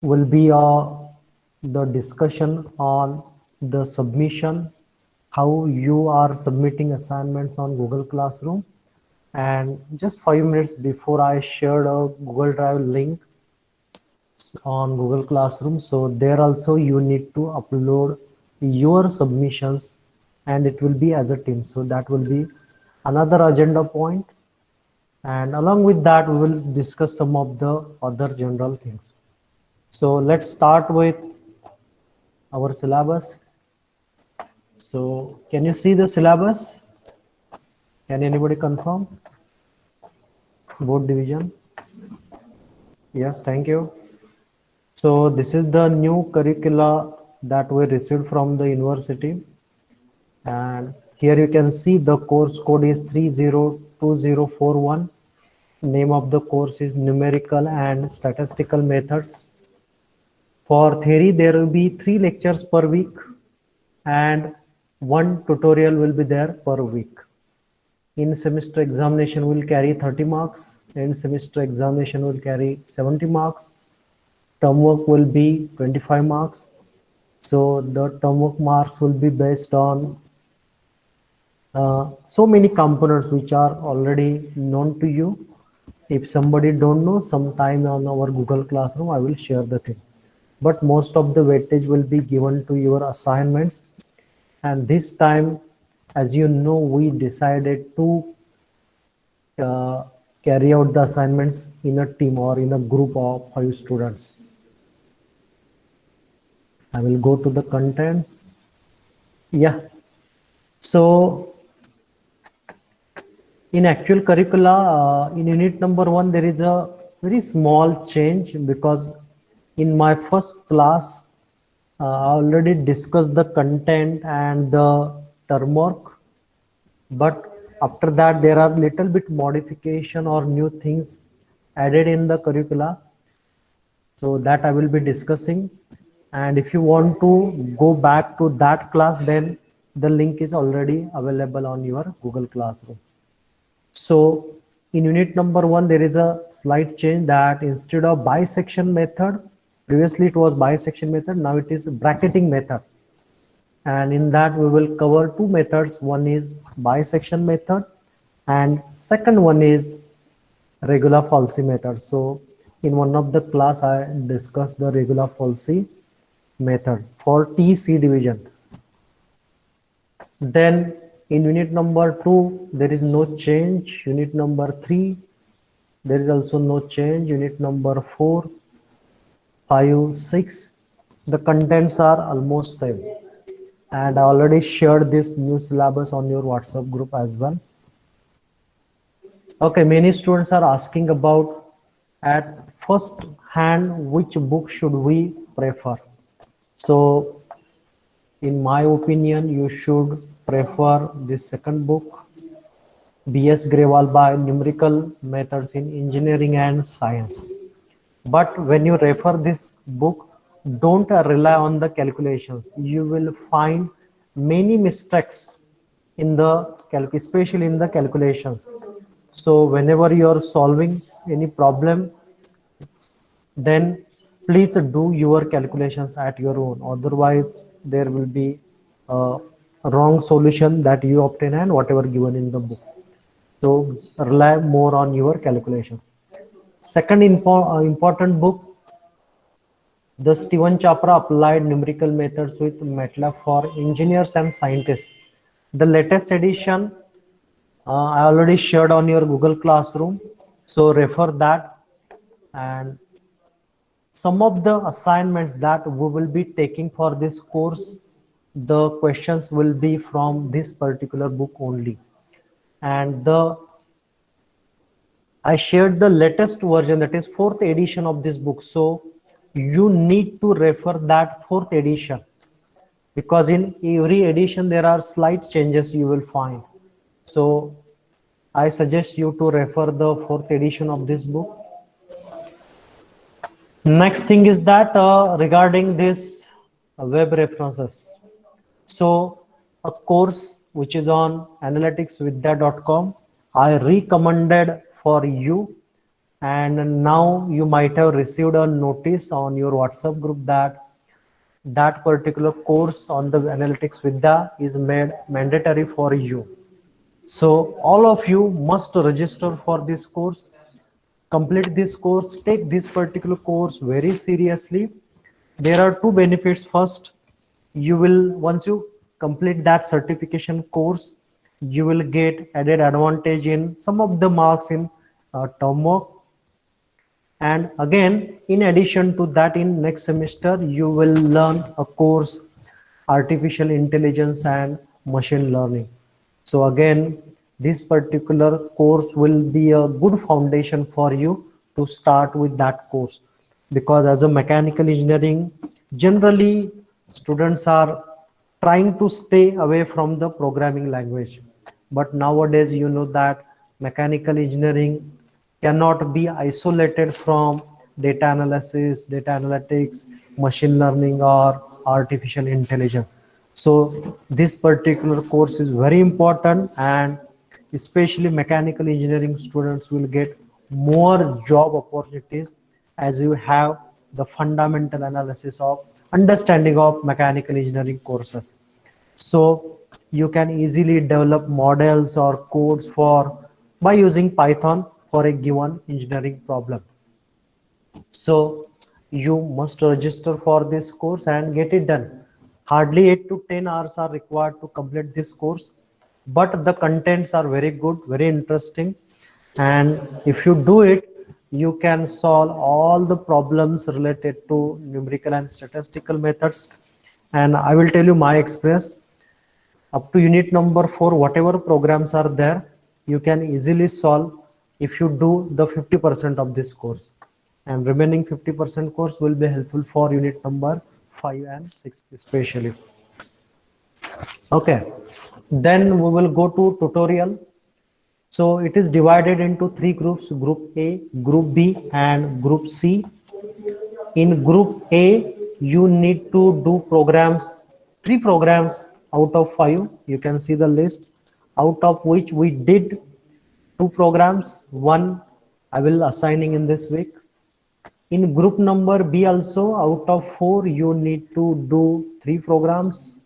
will be the discussion on the submission, how you are submitting assignments on Google Classroom. And just 5 minutes before, I shared a Google Drive link on Google Classroom. So there also you need to upload your submissions, and it will be as a team. So that will be another agenda point. And along with that, we will discuss some of the other general things. So let's start with our syllabus. So can you see the syllabus? Can anybody confirm? Board division? Yes, thank you. So this is the new curricula that we received from the university. And here you can see the course code is 302041. Name of the course is Numerical and Statistical Methods. For theory, there will be 3 lectures per week and 1 tutorial will be there per week. In semester examination will carry 30 marks, end semester examination will carry 70 marks, term work will be 25 marks. So the term work marks will be based on so many components which are already known to you. If somebody don't know, sometime on our Google Classroom I will share the thing, but most of the weightage will be given to your assignments. And this time, as you know, we decided to uh, carry out the assignments in a team or in a group of 5 students. I will go to the content. Yeah. So in actual curricula, in unit number 1, there is a very small change, because in my first class, I already discussed the content and the term work. But after that, there are little bit modification or new things added in the curricula. So that I will be discussing. And if you want to go back to that class, then the link is already available on your Google Classroom. So in unit number 1, there is a slight change, that instead of bisection method, previously it was bisection method, now it is bracketing method. And in that we will cover 2 methods. One is bisection method and second one is regular falsi method. So in one of the class I discussed the regular falsi method for TC division. Then in unit number 2 there is no change. Unit number 3 there is also no change. Unit number 4, 5, 6, the contents are almost same. And I already shared this new syllabus on your WhatsApp group as well. Okay, many students are asking about, at first hand, which book should we prefer? So in my opinion, you should prefer this second book, B.S. Grewal by Numerical Methods in Engineering and Science. But when you refer this book, don't rely on the calculations. You will find many mistakes in the especially in the calculations. So whenever you are solving any problem, then please do your calculations at your own. Otherwise, there will be a wrong solution that you obtain and whatever given in the book. So rely more on your calculation. Second important book, the Steven Chopra Applied Numerical Methods with MATLAB for Engineers and Scientists. The latest edition I already shared on your Google Classroom, so refer that. And some of the assignments that we will be taking for this course, the questions will be from this particular book only. And I shared the latest version, that is 4th edition of this book. So you need to refer that 4th edition, because in every edition there are slight changes you will find. So I suggest you to refer the 4th edition of this book. Next thing is that regarding this web references. So a course which is on analyticsvidya.com, I recommended for you and now you might have received a notice on your WhatsApp group that that particular course on the Analytics Vidya is made mandatory for you. So all of you must register for this course, complete this course, take this particular course very seriously. There are two benefits. First, you will, once you complete that certification course, you will get added advantage in some of the marks in term work. And again, in addition to that, in next semester, you will learn a course, artificial intelligence and machine learning. So again, this particular course will be a good foundation for you to start with that course. Because as a mechanical engineering, generally students are trying to stay away from the programming language. But nowadays, you know that mechanical engineering cannot be isolated from data analysis, data analytics, machine learning, or artificial intelligence. So this particular course is very important, and especially mechanical engineering students will get more job opportunities as you have the fundamental analysis of understanding of mechanical engineering courses. So you can easily develop models or codes for by using Python for a given engineering problem. So you must register for this course and get it done. Hardly 8 to 10 hours are required to complete this course, but the contents are very good, very interesting. And if you do it, you can solve all the problems related to numerical and statistical methods. And I will tell you my experience. Up to unit number 4, whatever programs are there, you can easily solve if you do the 50% of this course, and remaining 50% course will be helpful for unit number 5 and 6 especially. Okay, then we will go to tutorial. So it is divided into 3 groups: group A, group B and group C. In group A, you need to do programs, 3 programs out of 5. You can see the list, out of which we did 2 programs. One I will assigning in this week. In group number B also, out of 4, you need to do 3 programs.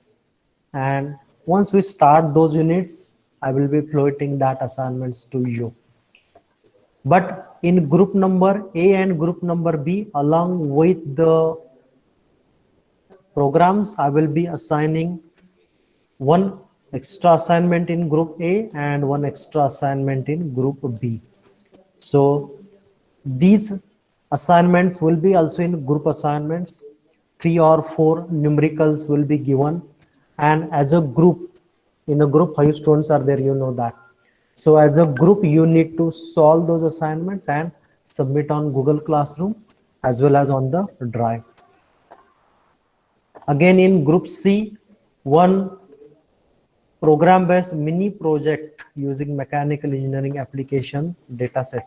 And once we start those units, I will be floating that assignments to you. But in group number A and group number B, along with the programs, I will be assigning one extra assignment in group A and one extra assignment in group B. So these assignments will be also in group assignments. 3 or 4 numericals will be given, and as a group, in a group 5 students are there, you know that. So as a group, you need to solve those assignments and submit on Google Classroom as well as on the Drive. Again, in group C, one program based mini project using mechanical engineering application dataset.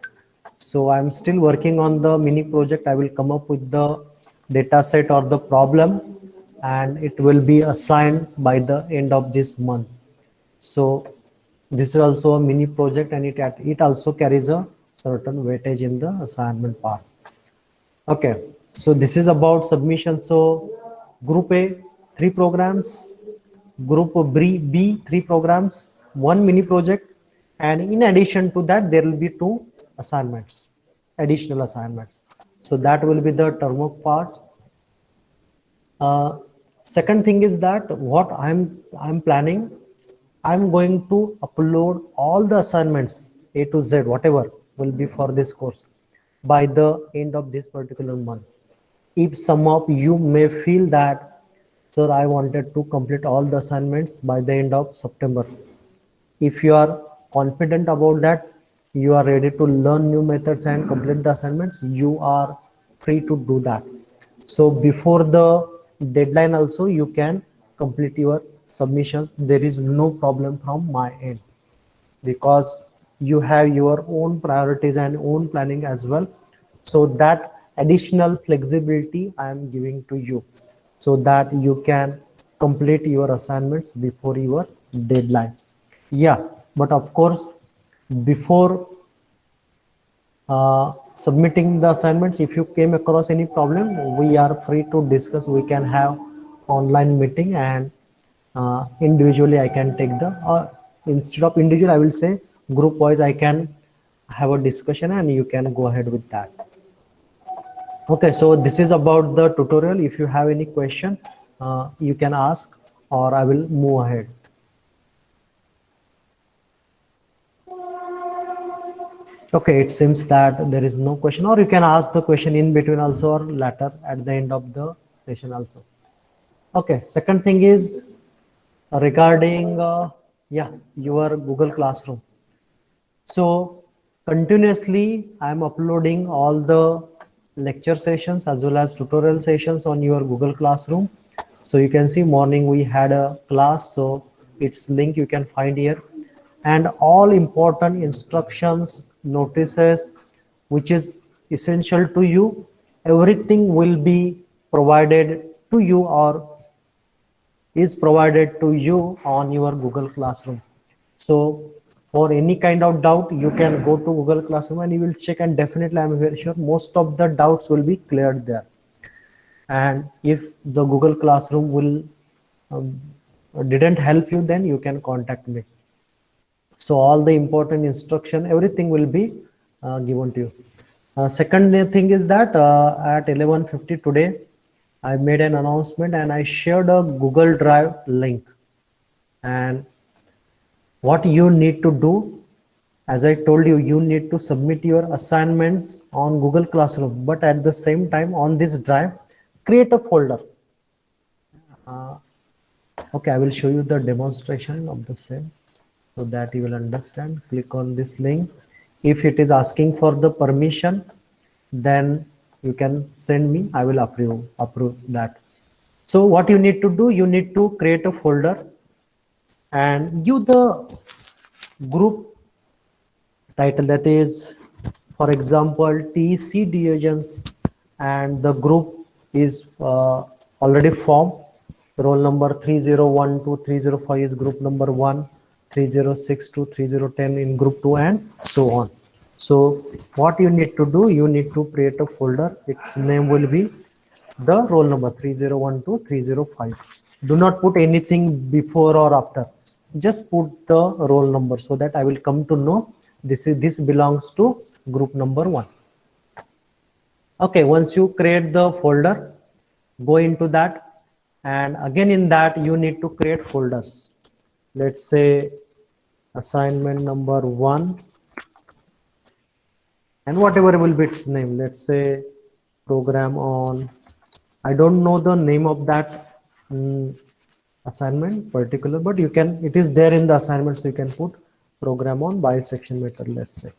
So I'm still working on the mini project. I will come up with the dataset or the problem, and it will be assigned by the end of this month. So this is also a mini project, and it also carries a certain weightage in the assignment part. Okay, so this is about submission. So group A, 3 programs, group B, 3 programs, 1 mini project, and in addition to that, there will be 2 assignments, additional assignments. So that will be the term work part. Second thing is that what I'm planning, I'm going to upload all the assignments A to Z, whatever will be for this course, by the end of this particular month. If some of you may feel that, sir, I wanted to complete all the assignments by the end of September. If you are confident about that, you are ready to learn new methods and complete the assignments, you are free to do that. So before the deadline also, you can complete your submissions. There is no problem from my end, because you have your own priorities and own planning as well. So that additional flexibility I am giving to you, so that you can complete your assignments before your deadline. Yeah, but of course, before submitting the assignments. If you came across any problem, we are free to discuss. We can have online meeting, and individually I can take the, instead of individual I will say group wise I can have a discussion and you can go ahead with that. Okay, so this is about the tutorial. If you have any question, you can ask or I will move ahead. Okay, it seems that there is no question, or you can ask the question in between also or later at the end of the session also. Okay, second thing is regarding yeah, your Google Classroom. So continuously I'm uploading all the lecture sessions as well as tutorial sessions on your Google Classroom. So you can see morning we had a class, so its link you can find here, and all important instructions, notices, which is essential to you, everything will be provided to you or is provided to you on your Google Classroom. So for any kind of doubt, you can go to Google Classroom and you will check, and definitely I'm very sure most of the doubts will be cleared there. And if the Google Classroom will um, didn't help you, then you can contact me. So all the important instruction, everything will be given to you. Second thing is that at 11:50 today, I made an announcement and I shared a Google Drive link. And what you need to do, as I told you, you need to submit your assignments on Google Classroom, but at the same time on this drive, create a folder. Okay, I will show you the demonstration of the same so that you will understand. Click on this link. If it is asking for the permission, then you can send me, I will approve that. So what you need to do, you need to create a folder and give the group title, that is, for example, TC Diogens, and the group is already formed. Roll number 301 to 305 is group number 1, 306 to 3010 in group 2, and so on. So what you need to do, you need to create a folder. Its name will be the roll number 301 to 305. Do not put anything before or after. Just put the roll number so that I will come to know this belongs to group number 1. Okay, once you create the folder, go into that, and again in that you need to create folders. Let's say assignment number 1, and whatever will be its name. Let's say program on, I don't know the name of that assignment particular, but you can, it is there in the assignment, so you can put program on bisection method, let's say,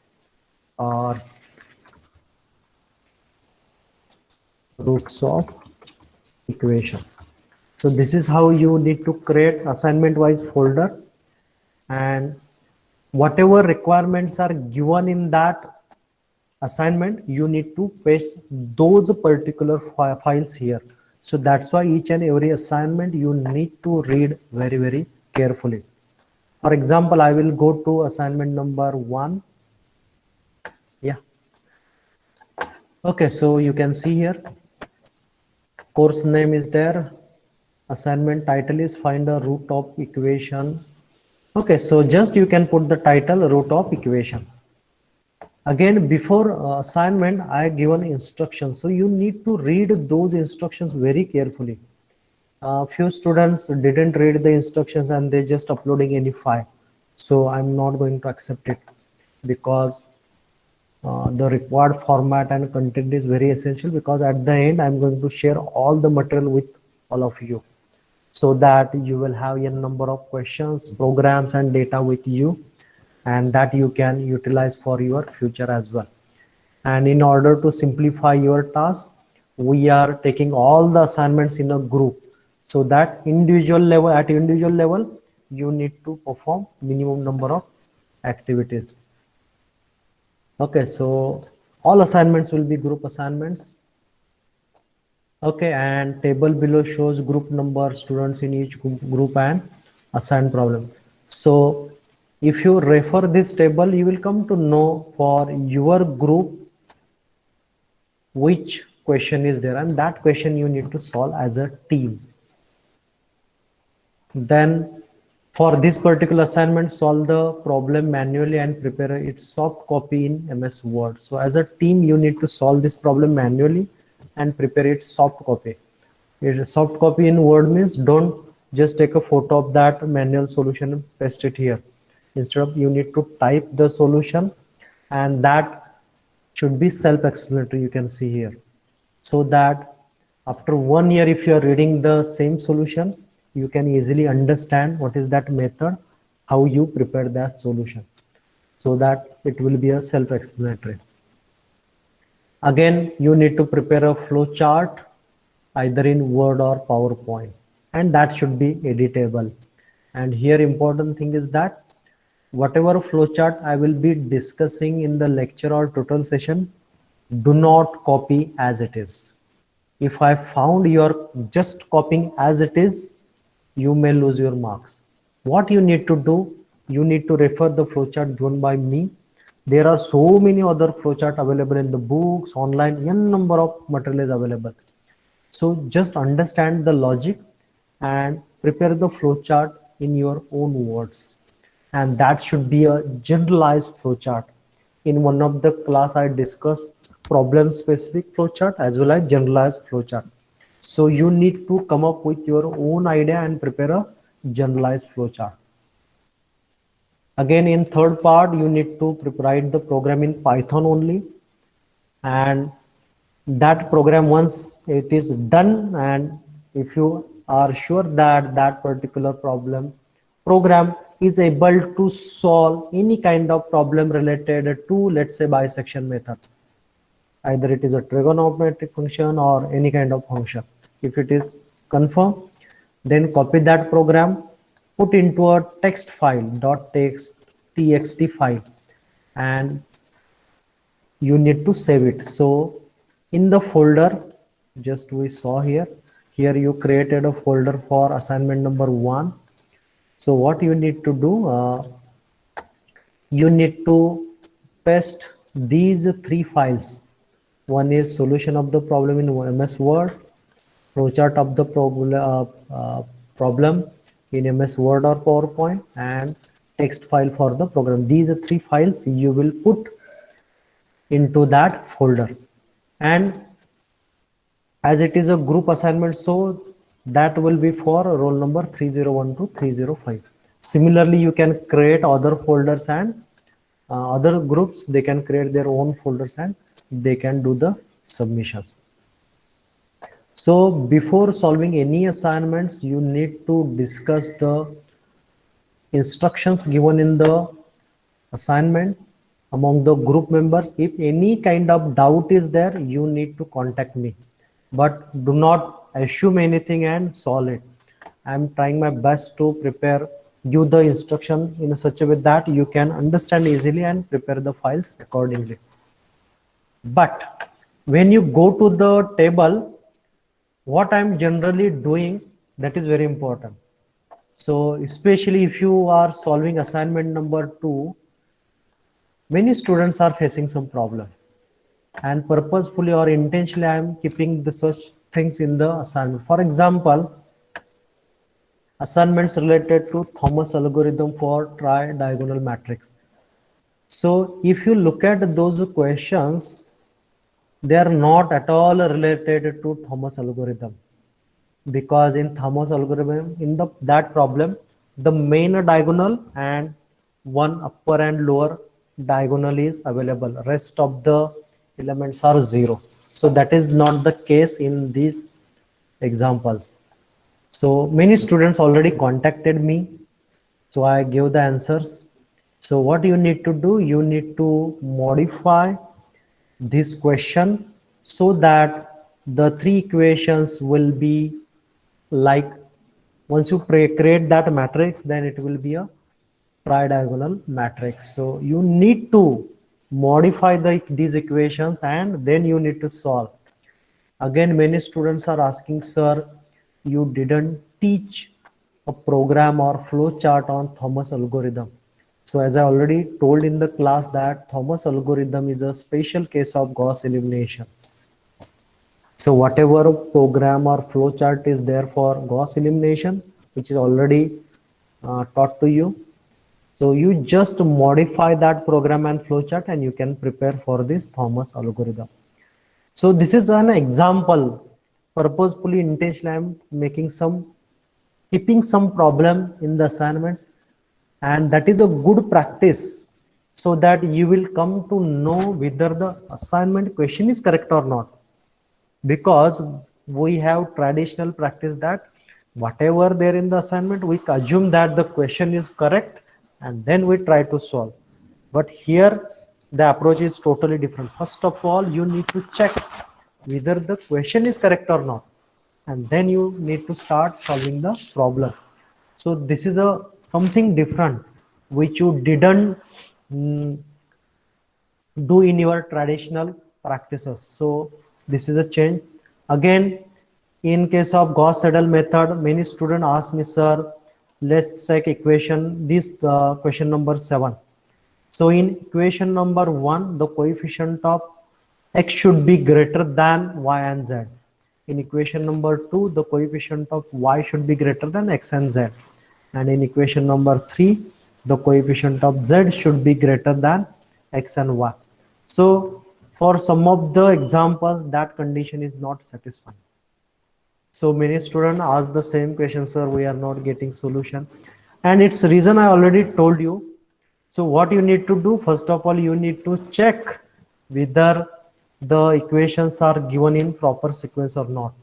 or roots of equation. So this is how you need to create assignment wise folder, and whatever requirements are given in that assignment, you need to paste those particular files here. So that's why each and every assignment you need to read very, very carefully. For example, I will go to assignment number 1. Yeah. Okay, so you can see here, course name is there. Assignment title is find a root of equation. Okay, so just you can put the title root of equation. Again, before assignment, I given instructions. So you need to read those instructions very carefully. Few students didn't read the instructions and they just uploading any file. So I'm not going to accept it, because the required format and content is very essential, because at the end I'm going to share all the material with all of you, so that you will have a number of questions, programs and data with you, and that you can utilize for your future as well. And in order to simplify your task, we are taking all the assignments in a group, so that individual level, at individual level, you need to perform minimum number of activities. Okay, so all assignments will be group assignments. Okay, and table below shows group number, students in each group, and assigned problem. So if you refer this table, you will come to know for your group which question is there, and that question you need to solve as a team. Then for this particular assignment, solve the problem manually and prepare its soft copy in MS Word. So as a team, you need to solve this problem manually and prepare its soft copy. A soft copy in Word means don't just take a photo of that manual solution and paste it here. Instead of, you need to type the solution, and that should be self-explanatory, you can see here. So that after 1 year, if you are reading the same solution, you can easily understand what is that method, how you prepare that solution, so that it will be a self-explanatory. Again, you need to prepare a flow chart either in Word or PowerPoint, and that should be editable. And here important thing is that whatever flowchart I will be discussing in the lecture or tutorial session, do not copy as it is. If I found you're just copying as it is, you may lose your marks. What you need to do, you need to refer the flowchart given by me. There are so many other flowchart available in the books, online, n number of materials available. So just understand the logic and prepare the flowchart in your own words. And that should be a generalized flowchart. In one of the class, I discussed problem specific flowchart as well as generalized flowchart. So you need to come up with your own idea and prepare a generalized flowchart. Again, in third part, you need to write the program in Python only, and that program, once it is done, and if you are sure that that particular program is able to solve any kind of problem related to, let's say, bisection method, either it is a trigonometric function or any kind of function, if it is confirmed, then copy that program, put into a text file, .txt file, and you need to save it. So in the folder, just we saw here you created a folder for assignment number 1. So what you need to do, you need to paste these 3 files. One is solution of the problem in MS Word, flowchart of the problem in MS Word or PowerPoint, and text file for the program. These 3 files you will put into that folder, and as it is a group assignment, so that will be for roll number 301 to 305. Similarly, you can create other folders, and other groups, they can create their own folders and they can do the submissions. So before solving any assignments, you need to discuss the instructions given in the assignment among the group members. If any kind of doubt is there, you need to contact me, but do not assume anything and solve it. I'm trying my best to prepare you the instruction in such a way that you can understand easily and prepare the files accordingly. But when you go to the table, what I'm generally doing, that is very important. So especially if you are solving assignment number 2, many students are facing some problem, and purposefully or intentionally I am keeping the such things in the assignment. For example, assignments related to Thomas algorithm for tri-diagonal matrix. So if you look at those questions, they are not at all related to Thomas algorithm, because in Thomas algorithm, in that problem, the main diagonal and one upper and lower diagonal is available. Rest of the elements are 0. So that is not the case in these examples. So many students already contacted me, so I gave the answers. So what you need to do, you need to modify this question so that the 3 equations will be like, once you create that matrix, then it will be a tri-diagonal matrix. So you need to modify these equations, and then you need to solve. Again, many students are asking, sir, you didn't teach a program or flow chart on Thomas algorithm. So as I already told in the class, that Thomas algorithm is a special case of Gauss elimination. So whatever program or flow chart is there for Gauss elimination, which is already taught to you, so you just modify that program and flow chart and you can prepare for this Thomas algorithm. So this is an example. Purposefully, intentionally, I am making keeping some problem in the assignments, and that is a good practice, so that you will come to know whether the assignment question is correct or not. Because we have traditional practice that whatever there in the assignment, we assume that the question is correct and then we try to solve. But here the approach is totally different. First of all, you need to check whether the question is correct or not, and then you need to start solving the problem. So this is a something different which you didn't do in your traditional practices. So this is a change. Again, in case of Gauss-Seidel method, many students ask me, sir, let's check equation, this question number 7. So in equation number 1, the coefficient of x should be greater than y and z. In equation number 2, the coefficient of y should be greater than x and z. And in equation number 3, the coefficient of z should be greater than x and y. So for some of the examples, that condition is not satisfying. So many students ask the same question, sir, we are not getting solution. And its reason I already told you. So what you need to do, first of all, you need to check whether the equations are given in proper sequence or not.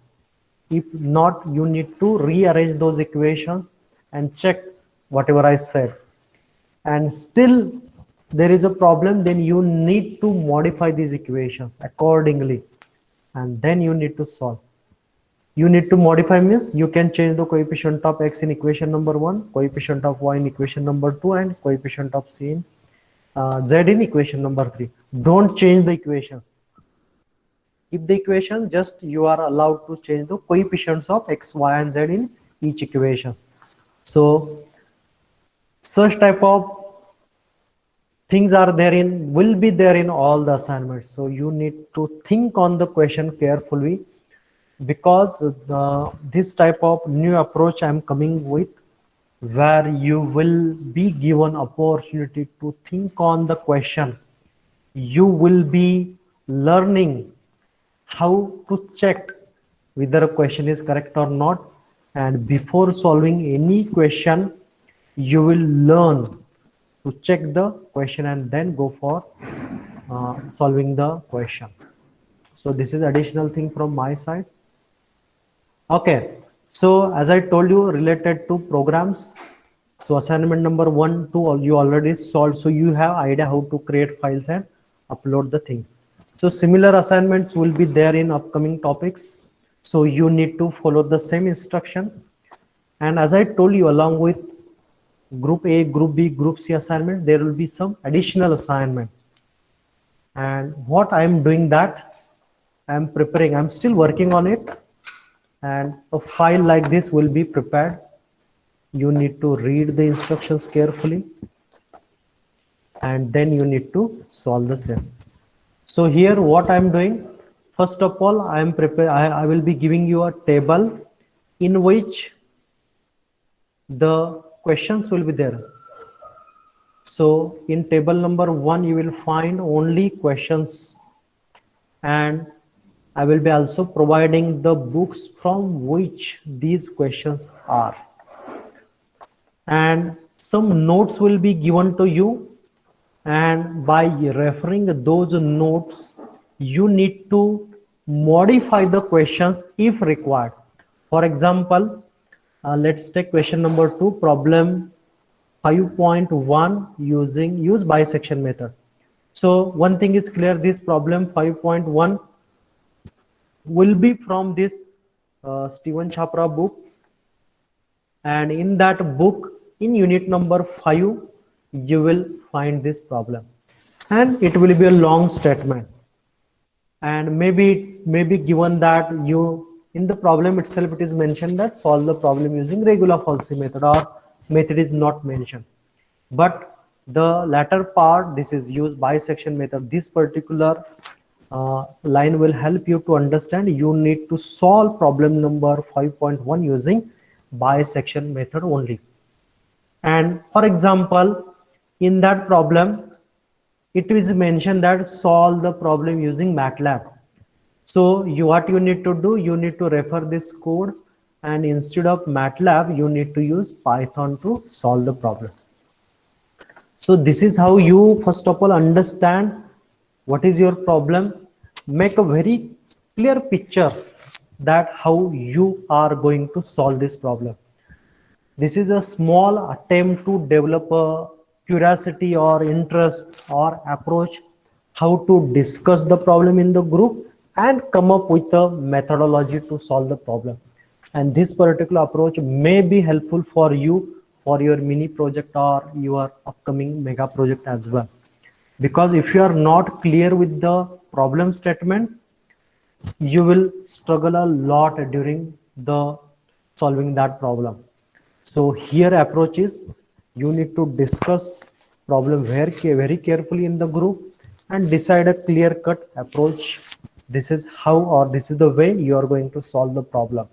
If not, you need to rearrange those equations and check whatever I said. And still there is a problem, then you need to modify these equations accordingly, and then you need to solve. You need to modify means you can change the coefficient of x in equation number 1, coefficient of y in equation number 2, and coefficient of c in z in equation number 3. Don't change the equations. Keep the equation, just you are allowed to change the coefficients of x, y, and z in each equations. So such type of things will be there in all the assignments. So you need to think on the question carefully, because this type of new approach I'm coming with, where you will be given opportunity to think on the question. You will be learning how to check whether a question is correct or not, and before solving any question, you will learn to check the question and then go for solving the question. So this is additional thing from my side. Okay, so as I told you, related to programs, so assignment number 1, 2 you already solved, so you have idea how to create files and upload the thing. So similar assignments will be there in upcoming topics, so you need to follow the same instruction. And as I told you, along with group A, group B, group C assignment, there will be some additional assignment. And what I am doing, that I am preparing, I'm still working on it, and a file like this will be prepared. You need to read the instructions carefully, and then you need to solve the same. So here what I'm doing, first of all, I will be giving you a table in which the questions will be there. So in table number 1, you will find only questions, and I will be also providing the books from which these questions are. And some notes will be given to you, and by referring those notes, you need to modify the questions if required. For example, let's take question number 2, problem 5.1, use bisection method. So one thing is clear, this problem 5.1 will be from this Stephen Chapra book, and in that book, in unit number 5, you will find this problem, and it will be a long statement, and maybe given that you, in the problem itself it is mentioned that solve the problem using regular falsy method, or method is not mentioned, but the latter part, this is use bisection method. This particular line will help you to understand you need to solve problem number 5.1 using bisection method only. And for example, in that problem, it is mentioned that solve the problem using MATLAB. So what you need to do, you need to refer this code, and instead of MATLAB, you need to use Python to solve the problem. So this is how you first of all understand what is your problem, make a very clear picture that how you are going to solve this problem. This is a small attempt to develop a curiosity or interest or approach how to discuss the problem in the group and come up with a methodology to solve the problem. And this particular approach may be helpful for you for your mini project or your upcoming mega project as well. Because if you are not clear with the problem statement, you will struggle a lot during the solving that problem. So here approach is you need to discuss problem very carefully in the group and decide a clear-cut approach. This is how, or this is the way you are going to solve the problem.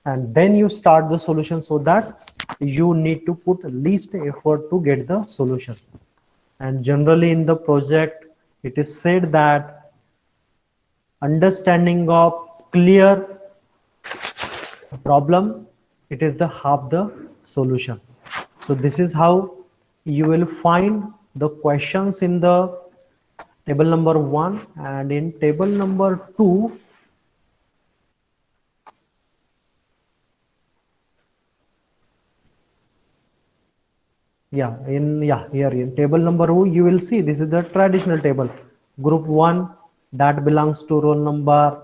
And then you start the solution, so that you need to put least effort to get the solution. And generally in the project, it is said that understanding of clear problem, it is the half the solution. So this is how you will find the questions in the table number 1, and in table number 2 here in table number 2 you will see this is the traditional table. Group 1, that belongs to roll number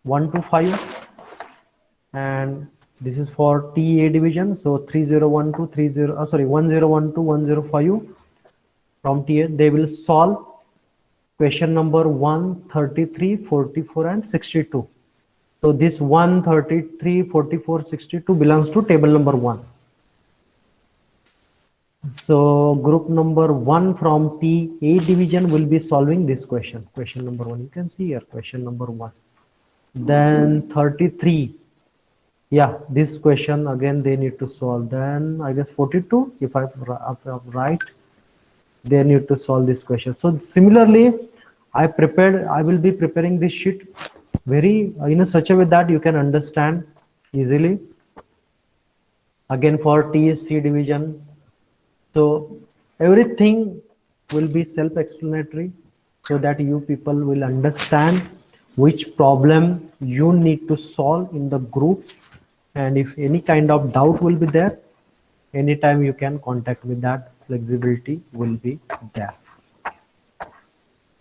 1 to 5, and this is for TA division. So 3012 1012 105 from TA, they will solve question number 133, 44 and 62. So this 133, 44, 62 belongs to table number 1. So group number 1 from TA division will be solving this question number 1. You can see here question number 1. Then 33, this question again they need to solve. Then I guess 42, if I'm right, they need to solve this question. So similarly, I will be preparing this sheet very in such a way that you can understand easily. Again for TSC division, so everything will be self-explanatory, so that you people will understand which problem you need to solve in the group, and if any kind of doubt will be there, anytime you can contact me, that flexibility will be there.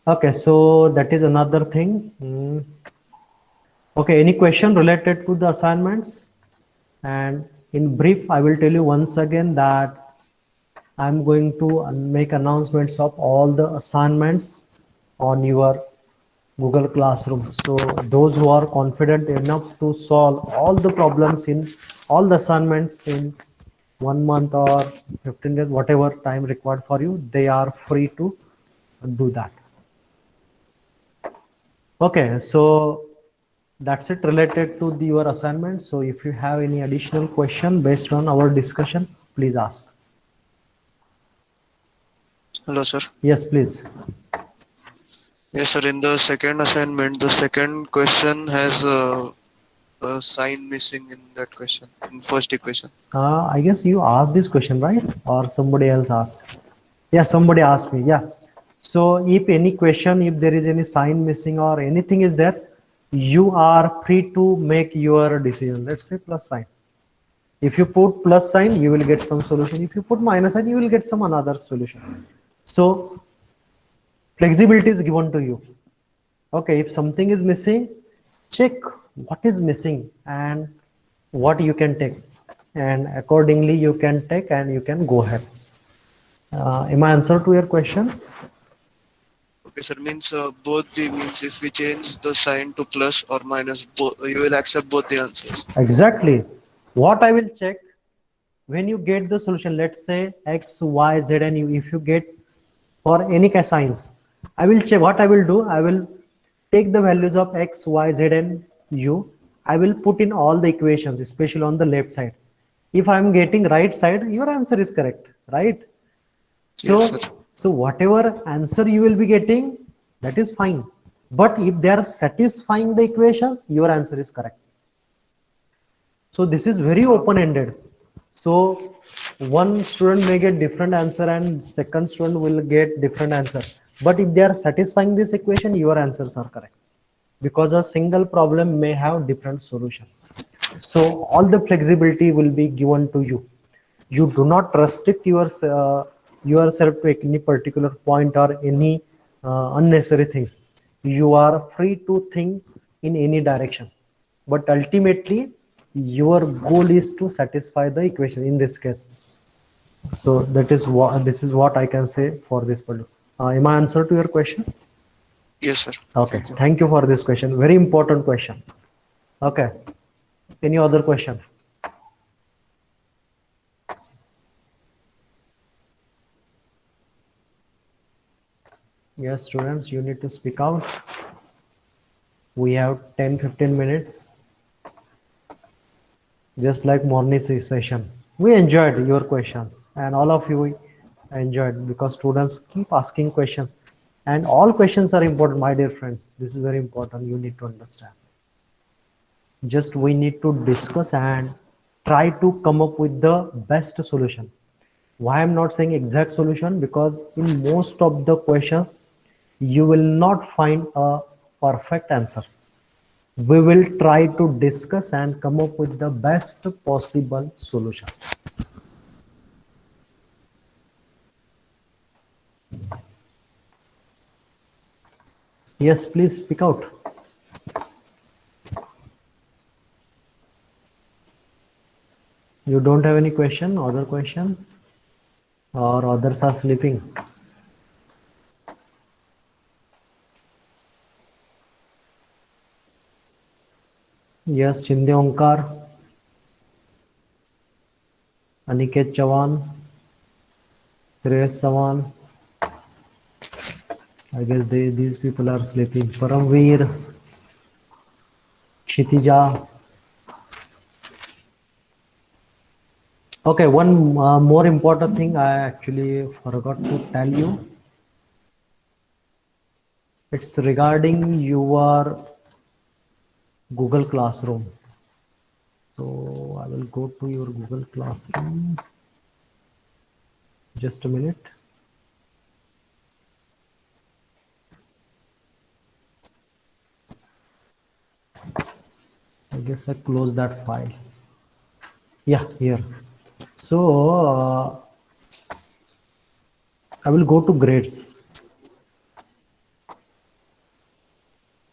Okay, so that is another thing. Okay, any question related to the assignments? And in brief, I will tell you once again that I'm going to make announcements of all the assignments on your Google Classroom. So those who are confident enough to solve all the problems in all the assignments in 1 month or 15 days, whatever time required for you, they are free to do that. Okay, so that's it related to your assignment. So if you have any additional question based on our discussion, please ask. Hello, sir. Yes, please. Yes, sir. In the second assignment, the second question has a sign missing in that question, in first equation. I guess you asked this question, right? Or somebody else asked? Yeah, somebody asked me. Yeah. So if any question, if there is any sign missing or anything is there, you are free to make your decision. Let's say plus sign. If you put plus sign, you will get some solution. If you put minus sign, you will get some another solution. So flexibility is given to you. Okay, if something is missing, check what is missing and what you can take, and accordingly you can take and you can go ahead. Am I answer to your question? Okay, sir. Means both the means if we change the sign to plus or minus, you will accept both the answers. Exactly. What I will check when you get the solution, let's say x, y, z, and u, if you get for any signs, I will check what I will do. I will take the values of x, y, z, and u. I will put in all the equations, especially on the left side. If I am getting right side, your answer is correct, right? Yes, sir. So whatever answer you will be getting, that is fine. But if they are satisfying the equations, your answer is correct. So this is very open-ended. So one student may get different answer and second student will get different answer. But if they are satisfying this equation, your answers are correct. Because a single problem may have different solution. So all the flexibility will be given to you. You do not restrict yourself to any particular point or any unnecessary things. You are free to think in any direction, but ultimately your goal is to satisfy the equation in this case. So this is what I can say for this particular. Am I answer to your question? Yes, sir. Okay, thank you for this question. Very important question. Okay, any other question? Yes, students, you need to speak out. We have 10-15 minutes, just like morning session. We enjoyed your questions and all of you enjoyed because students keep asking questions and all questions are important, my dear friends. This is very important. You need to understand. Just we need to discuss and try to come up with the best solution. Why I'm not saying exact solution? Because in most of the questions, you will not find a perfect answer. We will try to discuss and come up with the best possible solution. Yes, please speak out. You don't have any question, other question, or others are sleeping? Yes, Shinde Onkar, Aniket Chavan, Shreyas Sawan. I guess these people are sleeping. Paramveer, Kshitija. Okay, one more important thing I actually forgot to tell you. It's regarding your Google Classroom. So I will go to your Google Classroom. Just a minute. I guess I closed that file. Yeah, here. So I will go to grades.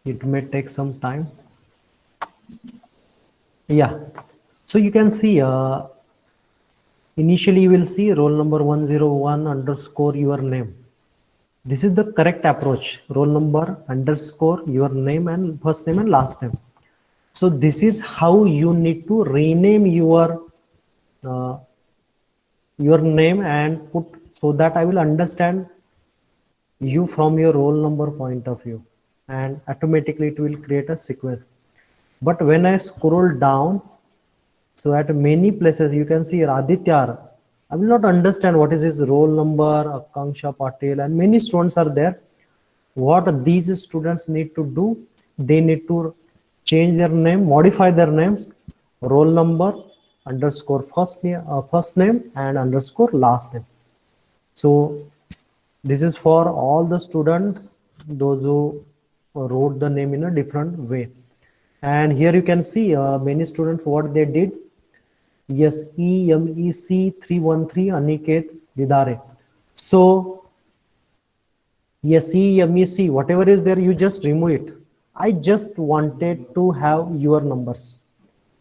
It may take some time. Yeah. So you can see initially you will see roll number 101 underscore your name. This is the correct approach. Roll number underscore your name and first name and last name. So this is how you need to rename your name and put so that I will understand you from your roll number point of view, and automatically it will create a sequence. But when I scroll down, so at many places you can see Raditya, I will not understand what is his roll number, Akanksha Patel, and many students are there. What these students need to do, they need to change their name, modify their names, roll number underscore first name and underscore last name. So this is for all the students, those who wrote the name in a different way. And here you can see many students what they did. Yes, EMEC 313 Aniket Didare. So yes, EMEC, whatever is there, you just remove it. I just wanted to have your numbers.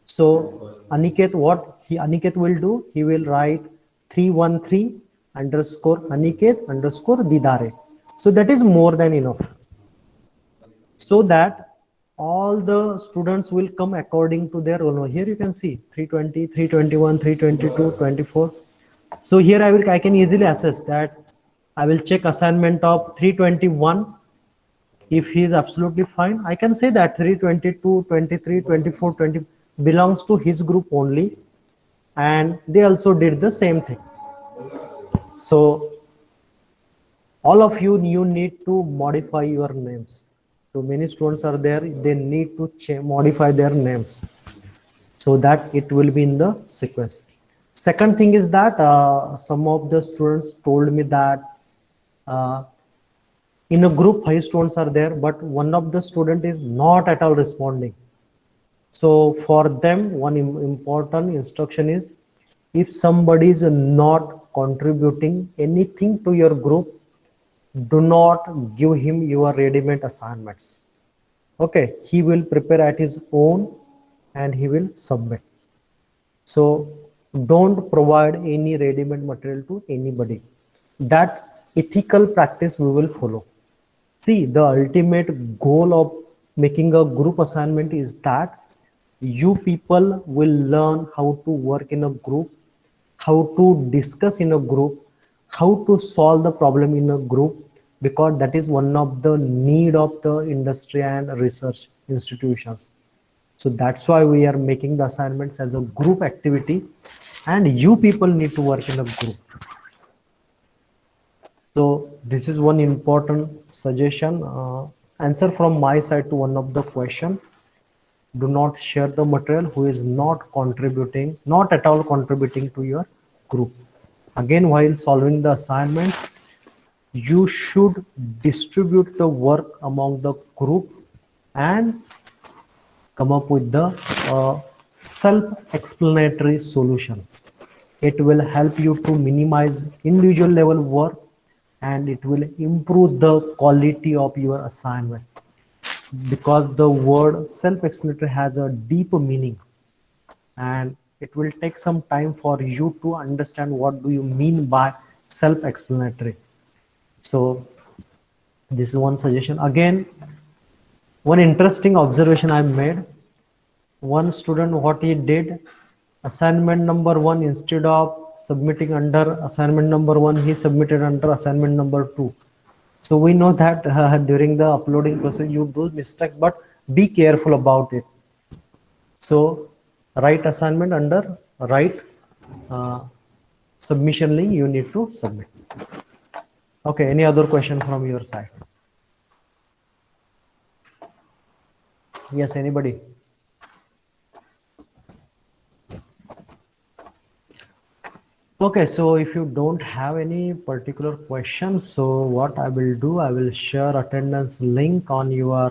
So Aniket, Aniket will do, he will write 313 underscore Aniket underscore Didare. So that is more than enough. So that all the students will come according to their roll number. Here you can see 320, 321, 322, 24. So here I can easily assess that I will check assignment of 321. If he is absolutely fine, I can say that 322, 23, 24, 20 belongs to his group only, and they also did the same thing. So all of you need to modify your names. So many students are there, they need to modify their names so that it will be in the sequence. Second thing is that some of the students told me that in a group 5 students are there, but one of the student is not at all responding. So for them, one important instruction is, if somebody is not contributing anything to your group, do not give him your ready-made assignments. Okay, he will prepare at his own and he will submit. So don't provide any ready-made material to anybody. That ethical practice we will follow. See, the ultimate goal of making a group assignment is that you people will learn how to work in a group, how to discuss in a group, how to solve the problem in a group, because that is one of the need of the industry and research institutions. So that's why we are making the assignments as a group activity, and you people need to work in a group. So this is one important suggestion, answer from my side to one of the question. Do not share the material who is not contributing, not at all contributing to your group. Again, while solving the assignments, you should distribute the work among the group and come up with the self-explanatory solution. It will help you to minimize individual level work, and it will improve the quality of your assignment, because the word self-explanatory has a deep meaning, and it will take some time for you to understand what do you mean by self-explanatory. So this is one suggestion. Again, one interesting observation I made. One student, what he did, assignment number 1, instead of submitting under assignment number 1, he submitted under assignment number 2. So we know that during the uploading process you do mistakes, but be careful about it. So write assignment under right submission link you need to submit. Okay, any other question from your side? Yes, anybody? Okay, so if you don't have any particular questions, so what I will do, I will share attendance link on your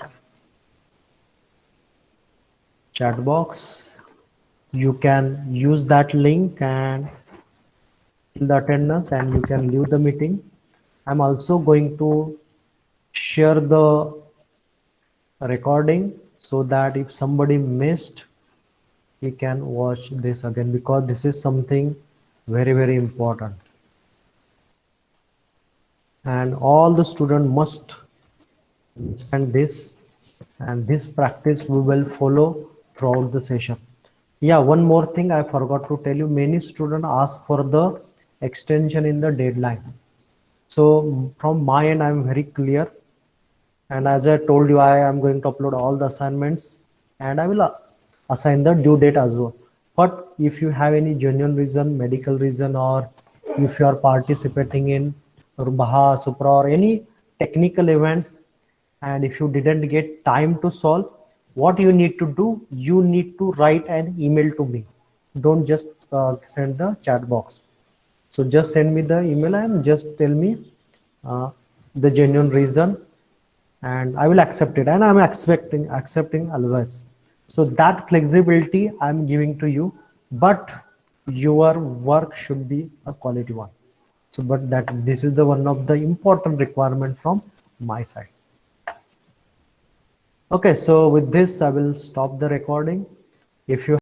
chat box. You can use that link and fill the attendance and you can leave the meeting. I'm also going to share the recording so that if somebody missed, he can watch this again, because this is something very important, and all the students must understand this, and this practice we will follow throughout the session. Yeah, one more thing I forgot to tell you, many students ask for the extension in the deadline. So from my end, I'm very clear, and as I told you, I am going to upload all the assignments and I will assign the due date as well. But if you have any genuine reason, medical reason, or if you are participating in Baha, Supra, or any technical events, and if you didn't get time to solve, what you need to do, you need to write an email to me. Don't just send the chat box. So just send me the email and just tell me the genuine reason, and I will accept it, and I'm accepting always. So that flexibility I'm giving to you, but your work should be a quality one. So but that this is the one of the important requirement from my side. Okay, so with this I will stop the recording. If you